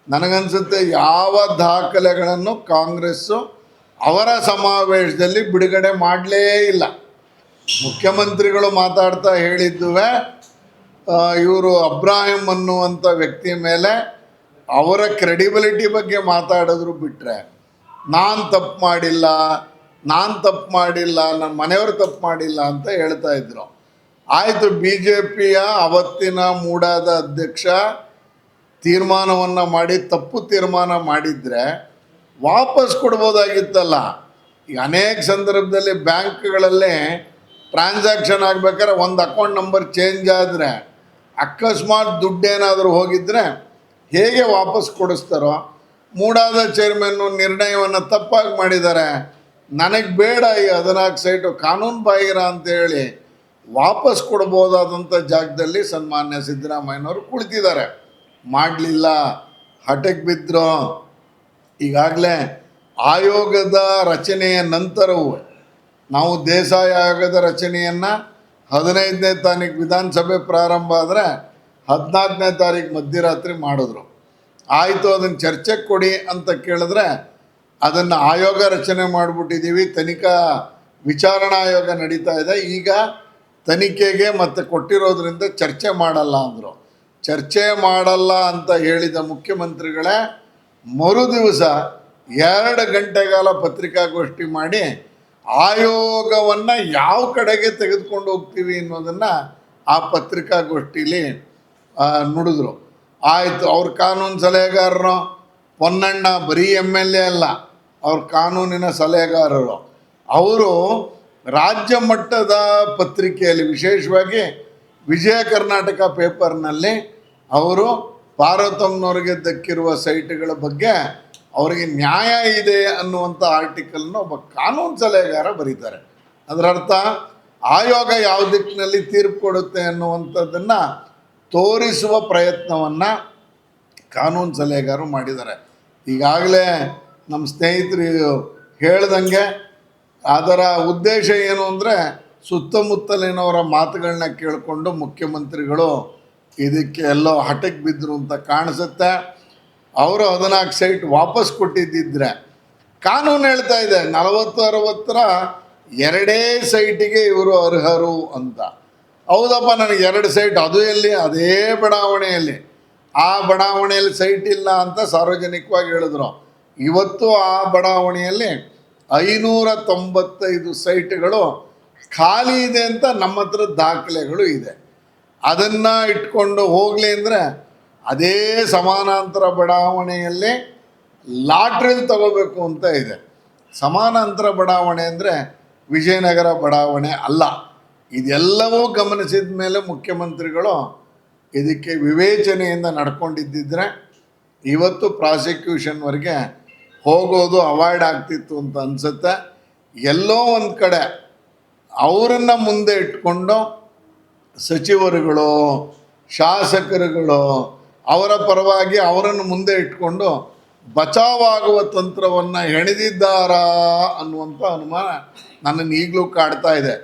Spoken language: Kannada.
ನನಗನ್ಸುತ್ತೆ ಯಾವ ದಾಖಲೆಗಳನ್ನು ಕಾಂಗ್ರೆಸ್ಸು ಅವರ ಸಮಾವೇಶದಲ್ಲಿ ಬಿಡುಗಡೆ ಮಾಡಲೇ ಇಲ್ಲ. ಮುಖ್ಯಮಂತ್ರಿಗಳು ಮಾತಾಡ್ತಾ ಹೇಳಿದ್ದುವೆ ಇವರು ಅಬ್ರಾಹಿಂ ಅನ್ನುವಂಥ ವ್ಯಕ್ತಿ ಮೇಲೆ ಅವರ ಕ್ರೆಡಿಬಿಲಿಟಿ ಬಗ್ಗೆ ಮಾತಾಡಿದ್ರು ಬಿಟ್ಟರೆ ನಾನು ತಪ್ಪು ಮಾಡಿಲ್ಲ, ನನ್ನ ಮನೆಯವರು ತಪ್ಪು ಮಾಡಿಲ್ಲ ಅಂತ ಹೇಳ್ತಾ ಇದ್ರು. ಆಯಿತು, ಬಿ ಜೆ ಪಿಯ ಅವತ್ತಿನ ಮೂಡಾದ ಅಧ್ಯಕ್ಷ ತೀರ್ಮಾನವನ್ನು ಮಾಡಿ ತಪ್ಪು ತೀರ್ಮಾನ ಮಾಡಿದರೆ ವಾಪಸ್ ಕೊಡ್ಬೋದಾಗಿತ್ತಲ್ಲ. ಈಗ ಅನೇಕ ಸಂದರ್ಭದಲ್ಲಿ ಬ್ಯಾಂಕ್ಗಳಲ್ಲಿ ಟ್ರಾನ್ಸಾಕ್ಷನ್ ಆಗಬೇಕಾದ್ರೆ ಒಂದು ಅಕೌಂಟ್ ನಂಬರ್ ಚೇಂಜ್ ಆದರೆ ಅಕಸ್ಮಾತ್ ದುಡ್ಡೇನಾದರೂ ಹೋಗಿದ್ರೆ ಹೇಗೆ ವಾಪಸ್ ಕೊಡಿಸ್ತಾರೋ, ಮೂಡಾದ ಚೇರ್ಮನ್ನು ನಿರ್ಣಯವನ್ನು ತಪ್ಪಾಗಿ ಮಾಡಿದ್ದಾರೆ, ನನಗೆ ಬೇಡ ಈ 14 ಸೈಟು ಕಾನೂನು ಬಾಹಿರ ಅಂತೇಳಿ ವಾಪಸ್ ಕೊಡ್ಬೋದಾದಂಥ ಜಾಗದಲ್ಲಿ ಸನ್ಮಾನ್ಯ ಸಿದ್ದರಾಮಯ್ಯನವರು ಕುಳಿತಿದ್ದಾರೆ. ಮಾಡಲಿಲ್ಲ, ಹಠಕ್ಕೆ ಬಿದ್ದರು. ಈಗಾಗಲೇ ಆಯೋಗದ ರಚನೆಯ ನಂತರವೂ ನಾವು ದೇಸಾಯಿ ಆಯೋಗದ ರಚನೆಯನ್ನು 15ನೇ ತಾರೀಕು ವಿಧಾನಸಭೆ ಪ್ರಾರಂಭ ಆದರೆ 14ನೇ ತಾರೀಕು ಮಧ್ಯರಾತ್ರಿ ಮಾಡಿದ್ರು. ಆಯಿತು, ಅದನ್ನು ಚರ್ಚೆಗೆ ಕೊಡಿ ಅಂತ ಕೇಳಿದ್ರೆ ಅದನ್ನು ಆಯೋಗ ರಚನೆ ಮಾಡಿಬಿಟ್ಟಿದ್ದೀವಿ, ತನಿಖಾ ವಿಚಾರಣಾ ಆಯೋಗ ನಡೀತಾ ಇದೆ, ಈಗ ತನಿಖೆಗೆ ಮತ್ತು ಕೊಟ್ಟಿರೋದ್ರಿಂದ ಚರ್ಚೆ ಮಾಡಲ್ಲ ಅಂದರು. ಚರ್ಚೆ ಮಾಡಲ್ಲ ಅಂತ ಹೇಳಿದ ಮುಖ್ಯಮಂತ್ರಿಗಳೇ ಮರುದಿವಸ 2 ಗಂಟೆಗಾಲ ಪತ್ರಿಕಾಗೋಷ್ಠಿ ಮಾಡಿ ಆಯೋಗವನ್ನು ಯಾವ ಕಡೆಗೆ ತೆಗೆದುಕೊಂಡು ಹೋಗ್ತೀವಿ ಅನ್ನೋದನ್ನು ಆ ಪತ್ರಿಕಾಗೋಷ್ಠಿಲಿ ನುಡಿದ್ರು. ಆಯಿತು, ಅವ್ರ ಕಾನೂನು ಸಲಹೆಗಾರರು ಪೊನ್ನಣ್ಣ ಬರೀ MLA ಅಲ್ಲ, ಅವ್ರ ಕಾನೂನಿನ ಸಲಹೆಗಾರರು. ಅವರು ರಾಜ್ಯ ಮಟ್ಟದ ಪತ್ರಿಕೆಯಲ್ಲಿ ವಿಶೇಷವಾಗಿ ವಿಜಯ ಕರ್ನಾಟಕ ಪೇಪರ್ನಲ್ಲಿ ಅವರು ಪಾರ್ವತಮ್ಮನವ್ರಿಗೆ ದಕ್ಕಿರುವ ಸೈಟ್ಗಳ ಬಗ್ಗೆ ಅವರಿಗೆ ನ್ಯಾಯ ಇದೆ ಅನ್ನುವಂಥ ಆರ್ಟಿಕಲ್ನ ಒಬ್ಬ ಕಾನೂನು ಸಲಹೆಗಾರ ಬರೀತಾರೆ. ಅದರ ಅರ್ಥ ಆಯೋಗ ಯಾವ ದಿಕ್ಕಿನಲ್ಲಿ ತೀರ್ಪು ಕೊಡುತ್ತೆ ಅನ್ನುವಂಥದ್ದನ್ನು ತೋರಿಸುವ ಪ್ರಯತ್ನವನ್ನು ಕಾನೂನು ಸಲಹೆಗಾರರು ಮಾಡಿದ್ದಾರೆ. ಈಗಾಗಲೇ ನಮ್ಮ ಸ್ನೇಹಿತರು ಹೇಳ್ದಂಗೆ ಅದರ ಉದ್ದೇಶ ಏನು ಅಂದರೆ ಸುತ್ತಮುತ್ತಲಿನವರ ಮಾತುಗಳನ್ನ ಕೇಳಿಕೊಂಡು ಮುಖ್ಯಮಂತ್ರಿಗಳು ಇದಕ್ಕೆ ಎಲ್ಲೋ ಹಠಕ್ಕೆ ಬಿದ್ದರು ಅಂತ ಕಾಣಿಸುತ್ತೆ. ಅವರು 14 ಸೈಟ್ ವಾಪಸ್ ಕೊಟ್ಟಿದ್ದಿದ್ರೆ ಕಾನೂನು ಹೇಳ್ತಾ ಇದೆ 40-60ರ 2 ಸೈಟಿಗೆ ಇವರು ಅರ್ಹರು ಅಂತ. ಹೌದಪ್ಪ, ನನಗೆ 2 ಸೈಟ್, ಅದು ಎಲ್ಲಿ, ಅದೇ ಬಡಾವಣೆಯಲ್ಲಿ, ಆ ಬಡಾವಣೆಯಲ್ಲಿ ಸೈಟ್ ಇಲ್ಲ ಅಂತ ಸಾರ್ವಜನಿಕವಾಗಿ ಹೇಳಿದ್ರು. ಇವತ್ತು ಆ ಬಡಾವಣೆಯಲ್ಲಿ 595 ಸೈಟ್ಗಳು ಖಾಲಿ ಇದೆ ಅಂತ ನಮ್ಮ ಹತ್ರ ದಾಖಲೆಗಳು ಇದೆ. ಅದನ್ನು ಇಟ್ಕೊಂಡು ಹೋಗಲಿ ಅಂದರೆ ಅದೇ ಸಮಾನಾಂತರ ಬಡಾವಣೆಯಲ್ಲಿ ಲಾಟ್ರಿಲಿ ತಗೋಬೇಕು ಅಂತ ಇದೆ. ಸಮಾನಾಂತರ ಬಡಾವಣೆ ಅಂದರೆ ವಿಜಯನಗರ ಬಡಾವಣೆ ಅಲ್ಲ. ಇದೆಲ್ಲವೂ ಗಮನಿಸಿದ ಮೇಲೆ ಮುಖ್ಯಮಂತ್ರಿಗಳು ಇದಕ್ಕೆ ವಿವೇಚನೆಯಿಂದ ನಡ್ಕೊಂಡಿದ್ದಿದ್ರೆ ಇವತ್ತು ಪ್ರಾಸಿಕ್ಯೂಷನ್ವರೆಗೆ ಹೋಗೋದು ಅವಾಯ್ಡ್ ಆಗ್ತಿತ್ತು ಅಂತ ಅನಿಸುತ್ತೆ. ಎಲ್ಲೋ ಒಂದು ಕಡೆ ಅವರನ್ನು ಮುಂದೆ ಇಟ್ಕೊಂಡು ಸಚಿವರುಗಳು, ಶಾಸಕರುಗಳು ಅವರ ಪರವಾಗಿ ಅವರನ್ನು ಮುಂದೆ ಇಟ್ಕೊಂಡು ಬಚಾವಾಗುವ ತಂತ್ರವನ್ನು ಹೆಣೆದಿದ್ದಾರಾ ಅನ್ನುವಂಥ ಅನುಮಾನ ನನ್ನನ್ನು ಈಗಲೂ ಕಾಡ್ತಾ ಇದೆ.